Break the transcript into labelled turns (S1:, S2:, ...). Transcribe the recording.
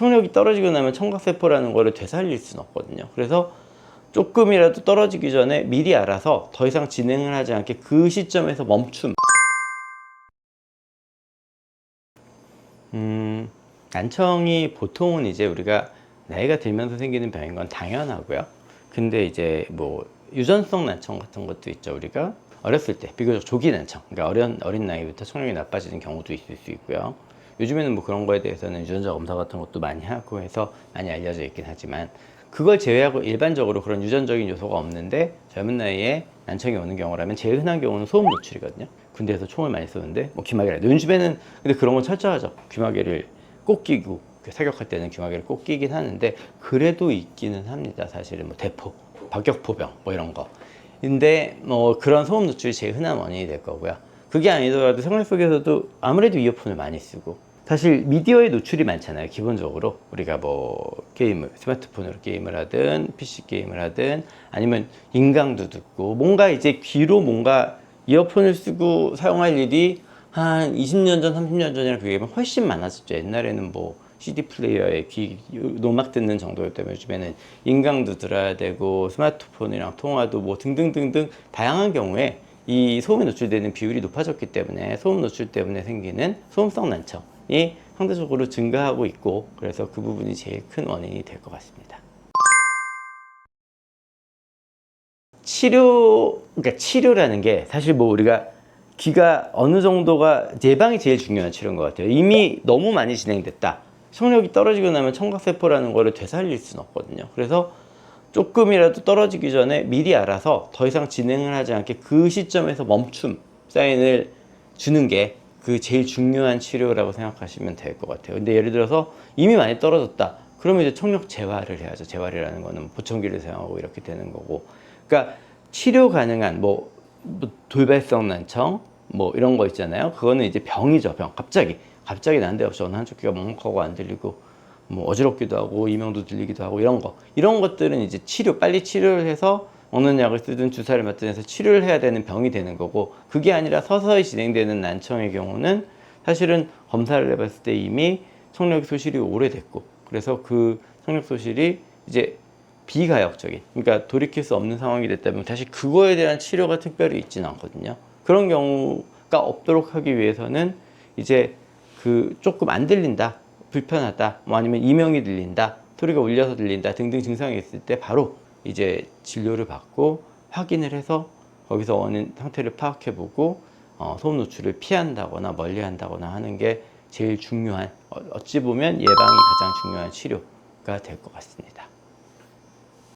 S1: 청력이 떨어지고 나면 청각세포라는 거를 되살릴 수는 없거든요. 그래서 조금이라도 떨어지기 전에 미리 알아서 더 이상 진행을 하지 않게 그 시점에서 멈춤. 난청이 보통은 이제 우리가 나이가 들면서 생기는 병인 건 당연하고요. 근데 이제 뭐 유전성 난청 같은 것도 있죠. 우리가 어렸을 때 비교적 조기 난청, 그러니까 어린 나이부터 청력이 나빠지는 경우도 있을 수 있고요. 요즘에는 뭐 그런 거에 대해서는 유전자 검사 같은 것도 많이 하고 해서 많이 알려져 있긴 하지만, 그걸 제외하고 일반적으로 그런 유전적인 요소가 없는데 젊은 나이에 난청이 오는 경우라면 제일 흔한 경우는 소음 노출이거든요. 군대에서 총을 많이 쏘는데 뭐 귀마개를, 요즘에는 근데 그런 건 철저하죠. 귀마개를 꼭 끼고 사격할 때는 귀마개를 꼭 끼긴 하는데, 그래도 있기는 합니다. 사실은 뭐 대포, 박격포병 뭐 이런 거. 근데 뭐 그런 소음 노출이 제일 흔한 원인이 될 거고요. 그게 아니더라도 생활 속에서도 아무래도 이어폰을 많이 쓰고, 사실 미디어에 노출이 많잖아요. 기본적으로 우리가 뭐 게임을, 스마트폰으로 게임을 하든 PC 게임을 하든 아니면 인강도 듣고, 뭔가 이제 귀로 뭔가 이어폰을 쓰고 사용할 일이 한 20년 전, 30년 전이랑 비교하면 훨씬 많아졌죠. 옛날에는 뭐 CD 플레이어에 음악 듣는 정도였다면 요즘에는 인강도 들어야 되고 스마트폰이랑 통화도 뭐 등등등등 다양한 경우에 이 소음에 노출되는 비율이 높아졌기 때문에 소음 노출 때문에 생기는 소음성 난청이 상대적으로 증가하고 있고, 그래서 그 부분이 제일 큰 원인이 될 것 같습니다. 그러니까 치료라는 게 사실 뭐 우리가 귀가 어느 정도가, 예방이 제일 중요한 치료인 것 같아요. 이미 너무 많이 진행됐다, 청력이 떨어지고 나면 청각세포라는 거를 되살릴 수는 없거든요. 그래서 조금이라도 떨어지기 전에 미리 알아서 더 이상 진행을 하지 않게 그 시점에서 멈춤 사인을 주는 게 그 제일 중요한 치료라고 생각하시면 될 것 같아요. 근데 예를 들어서 이미 많이 떨어졌다, 그러면 이제 청력 재활을 해야죠. 재활이라는 거는 보청기를 사용하고 이렇게 되는 거고, 그러니까 치료 가능한 뭐 돌발성 난청 뭐 이런 거 있잖아요. 그거는 이제 병이죠. 병. 갑자기 난데없이 어느 한쪽 귀가 먹먹하고 안 들리고 뭐 어지럽기도 하고 이명도 들리기도 하고 이런 것들은 이제 빨리 치료를 해서 먹는 약을 쓰든 주사를 맞든 해서 치료를 해야 되는 병이 되는 거고, 그게 아니라 서서히 진행되는 난청의 경우는 사실은 검사를 해봤을 때 이미 청력 소실이 오래됐고, 그래서 그 청력 소실이 이제 비가역적인, 그러니까 돌이킬 수 없는 상황이 됐다면 사실 그거에 대한 치료가 특별히 있지는 않거든요. 그런 경우가 없도록 하기 위해서는 이제 그 조금 안 들린다, 불편하다, 뭐 아니면 이명이 들린다, 소리가 울려서 들린다 등등 증상이 있을 때 바로 이제 진료를 받고 확인을 해서 거기서 원인 상태를 파악해 보고 소음 노출을 피한다거나 멀리 한다거나 하는 게 제일 중요한, 어찌 보면 예방이 가장 중요한 치료가 될 것 같습니다.